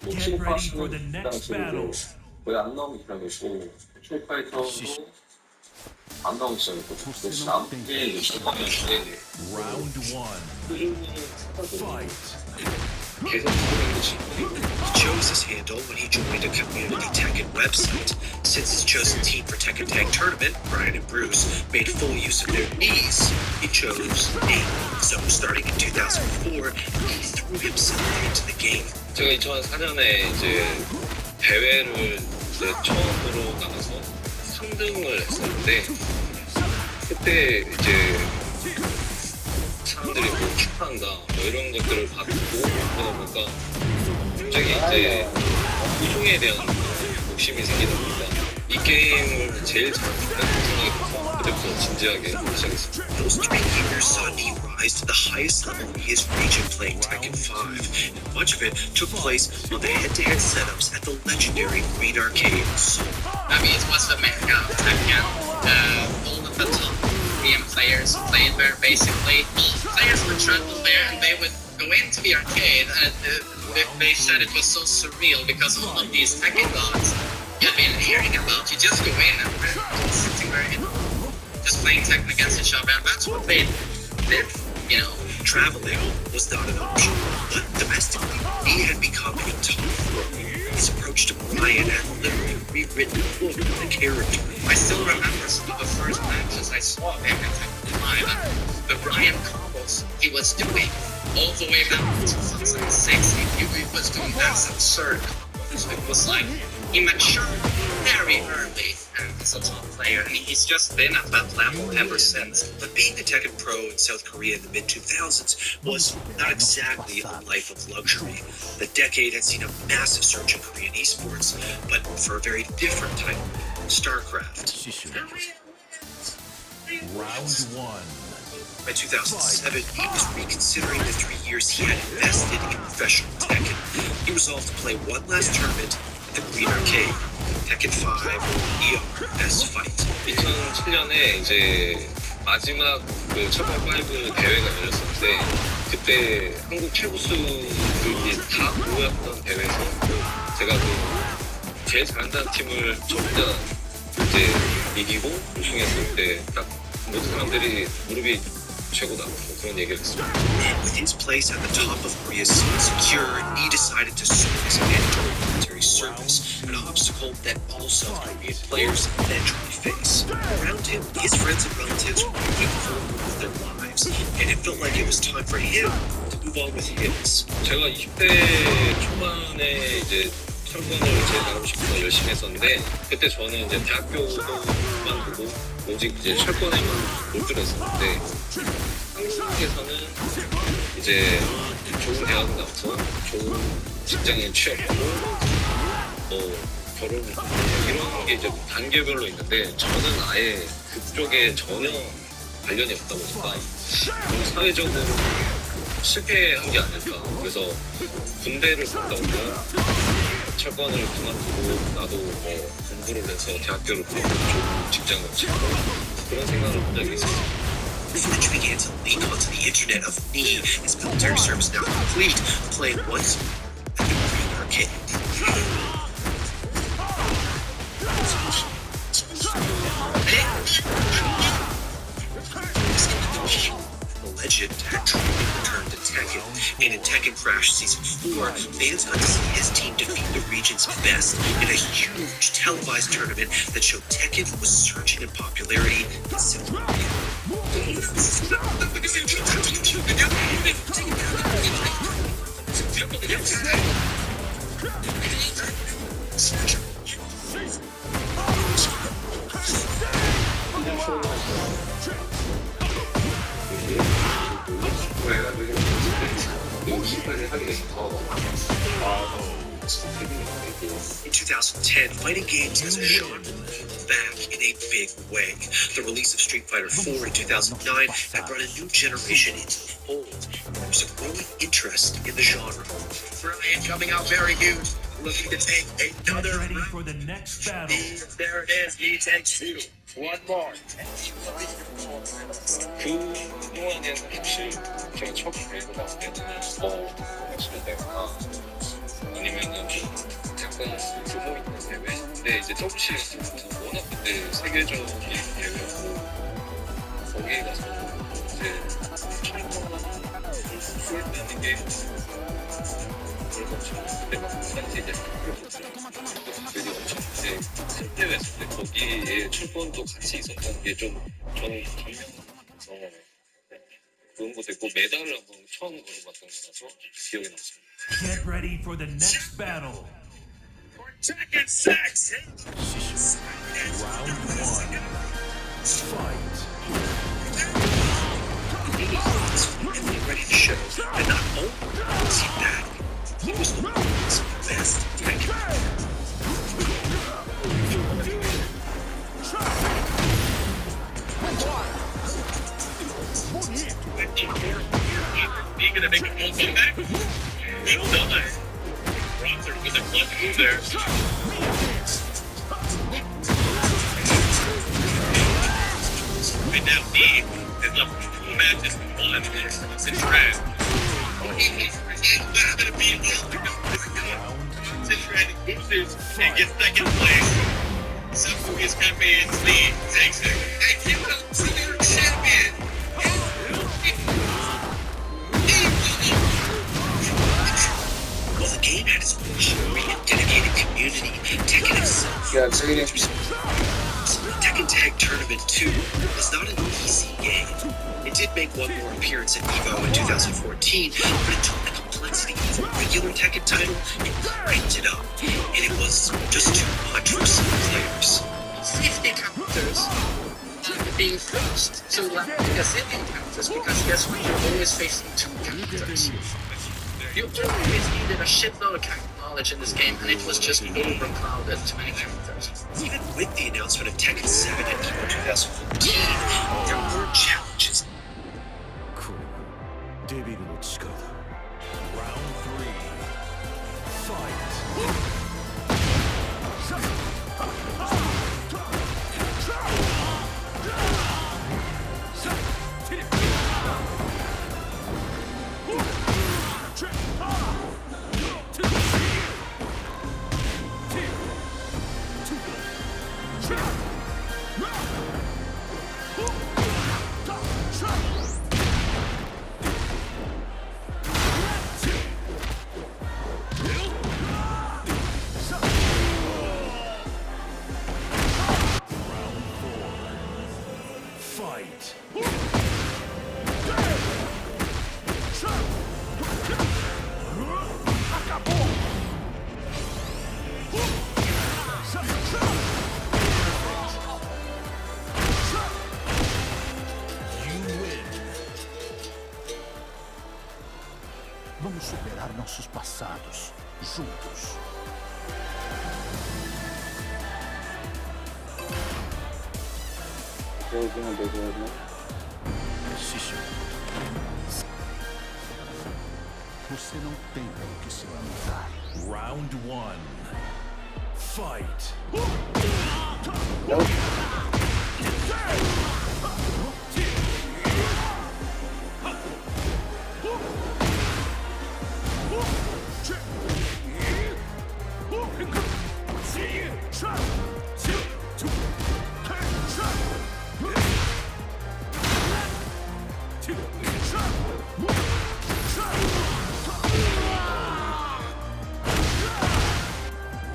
뭐 Get ready for the 친구하시는 next 기량들도 battle. 거의 안 나오는 기량이고 스트리트파이터도 안 나오는 기량이고 그래서 남은 게 이제 실력이었는데 Round one. 꾸준히 찾아보고 Fight. 계속 보는 게 친구이고 He chose this handle when he joined a community Tekken website. Since his chosen team for TEKKEN8 tournament, Brian and Bruce, made full use of their knees, he chose knee. So starting in 2004, he threw himself into the game. 제가 2004년에 이제 대회를 이제 처음으로 나가서 3등을 했었는데 그때 이제 사람들이 뭐 축하한다 뭐 이런 것들을 받고 그러다 보니까 갑자기 이제 우승에 대한 욕심이 생기다 보니까 이 게임을 제일 잘하는 생각이 들어서 그때부터 진지하게 시작했습니다. Those 3 years saw Knee rise to the highest level in his region playing Tekken 5, and much of it took place on the head-to-head setups at the legendary Green Arcades. I mean, it was the mecca of Tekken. All of the top Korean players played there, basically. Players would travel there and they would go into the arcade and they said it was so surreal because all of these Tekken gods you've been hearing about. You just go in and they're sitting there, you know, just playing Tekken against each other. And that's what they did, you know. Traveling was not an option, but domestically, he had become a top pro. His approach to Brian had literally rewritten the book of the character. I still remember some of the first matches I saw him in Tekken 5 and the Brian combos he was doing all the way back to 2006. He was doing that absurd combos. It was like he matured very early as a top player, and he's just been at that level ever since. But being a Tekken pro in South Korea in the mid-2000s was not exactly a life of luxury. The decade had seen a massive surge in Korean esports, but for a very different type, StarCraft. Round one. By 2007, he was reconsidering the 3 years he had invested in professional Tekken. He resolved to play one last tournament at the Green Arcade, Tekken 5 ER Best Fight. 2007년에 이제 마지막 그 첫5 대회가 열렸었는데 그때 한국 최고수들이 다 모였던 대회에서 제가 그 제일 잘한다는 팀을 저 혼자 이제 이기고 우승했을 때 딱 모든 사람들이 무릎이 최고다 뭐 그런 얘기를 했습니다. With his place at the top of Korea's scene secure, he decided to serve as a mandatory military service, an obstacle that all South Korean players eventually face. Around him, his friends and relatives were moving forward with their lives, and it felt like it was time for him to move on with his. 제가 20대 초반에 이제 철권을 제일 하고 싶어서 열심히 했었는데 그때 저는 이제 대학교도 그만두고 오직 이제 철권에만 몰두했었는데 한국에서는 이제 좋은 대학을 나와서 좋은 직장에 취업하고 결혼 이런 게 이제 단계별로 있는데 저는 아예 그쪽에 전혀 관련이 없다 보니까 사회적으로 실패한 게 아닐까. 그래서 군대를 갔다 오고 철권을 그만두고 나도 뭐 공부를 해서 대학교를 가고 좋은 직장을 찾고 그런 생각을 한 적이 있었어요. Fletch began to leak onto the internet of Knee, his military service now complete, playing once at the Green Arcade. The legend had truly returned to Tekken, and in Tekken Crash Season 4, fans got to see his team defeat the region's best in a huge televised tournament that showed Tekken was surging in popularity in South Korea. In 2010, fighting games as a genre moved back in a big way. The release of Street Fighter 4 in 2009 had brought a new generation into the fold. There was a growing interest in the genre. Brilliant, coming out very huge. Looking to take another Get ready round. for the next battle. There it is, he takes two. One more. 그동안에는 사실 제가 처음 대회를 나왔을 때는 열심히 내가 2년 아니면은 좀 약간 규모 있는 대회. 근데 이제 WC 같은 경우는 워낙 그때 세계적인 대회였고 거기에 가서 이제 처음 수했다는 게 그래서 처음 그때 막 당시 이제 그들이 엄청 이제 큰 대회였을 때 거기에 출전도 같이 있었던 게 좀 저는 감명받아서 그런 것도 있고 메달을 한번 처음 걸어봤던 거라서 기억에 남습니다. Get ready for the next battle. Tekken 6! Round one. Fight. He was finally ready to show that not only was he bad, he was the world's best Tekken. He gonna make a full comeback? He's done. Bronzer with a clutch move there. Right now, he is up 2 matches and 1 is in trash. He's not gonna beat him because Cincinnati loses and gets second place. So his campaign's lead takes it. And he will be your champion. While the game had its own story and dedicated community, Tekken itself Tekken Tag Tournament 2 was not an easy game. It did make one more appearance at EVO in 2014, but it took the complexity of a regular Tekken title and cranked it up. And it was just too much for some players. 50 counters being forced to land Brazilian counters because guess what? You're always facing 2 counters. You always needed a shitload of counter knowledge in this game, and it was just overcrowded to many counters. Even with the announcement of Tekken 7 at EVO 2014, there were challenges. Round three. Fight. Fight. Vamos superar nossos passados juntos. Xixi. Você não tem o que se lamentar. Round one. Fight.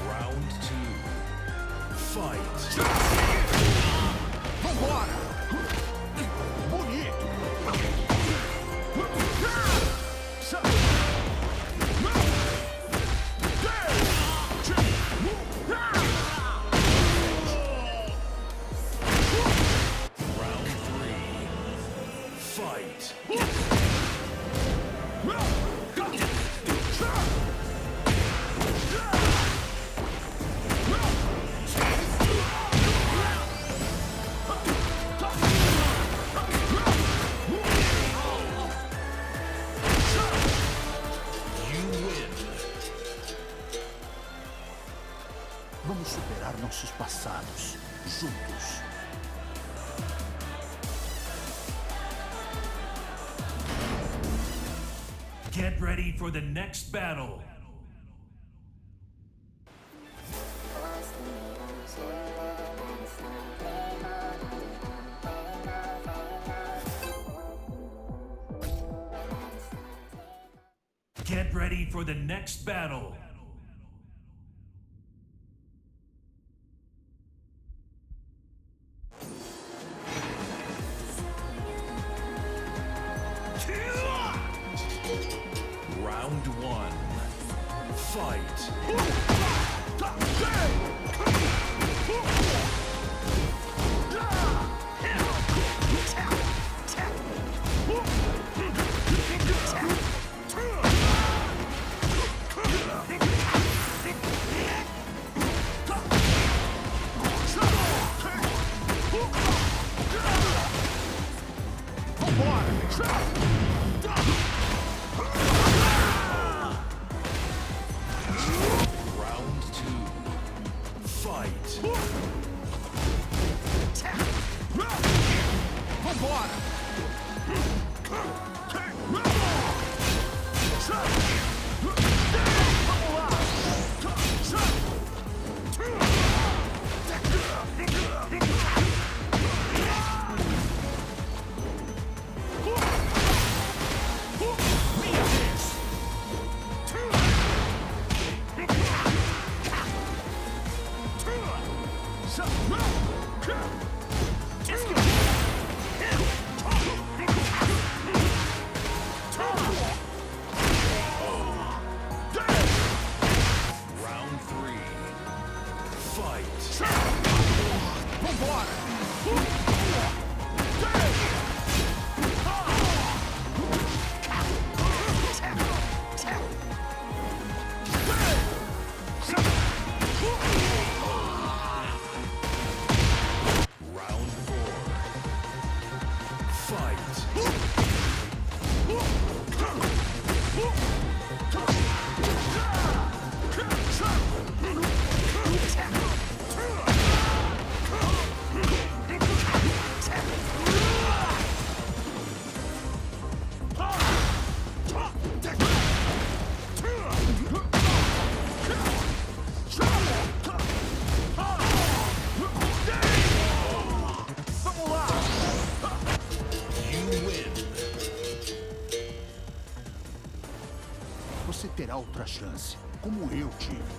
Round two. Fight. Vambora! Bonito! Round three. Fight. You win. Vamos superar nossos passados juntos. Get ready for the next battle. ready for the next battle. Round one. Fight. Round two. Fight. Round three. Fight. Round four. Fight. You win. Você terá outra chance, como eu tive.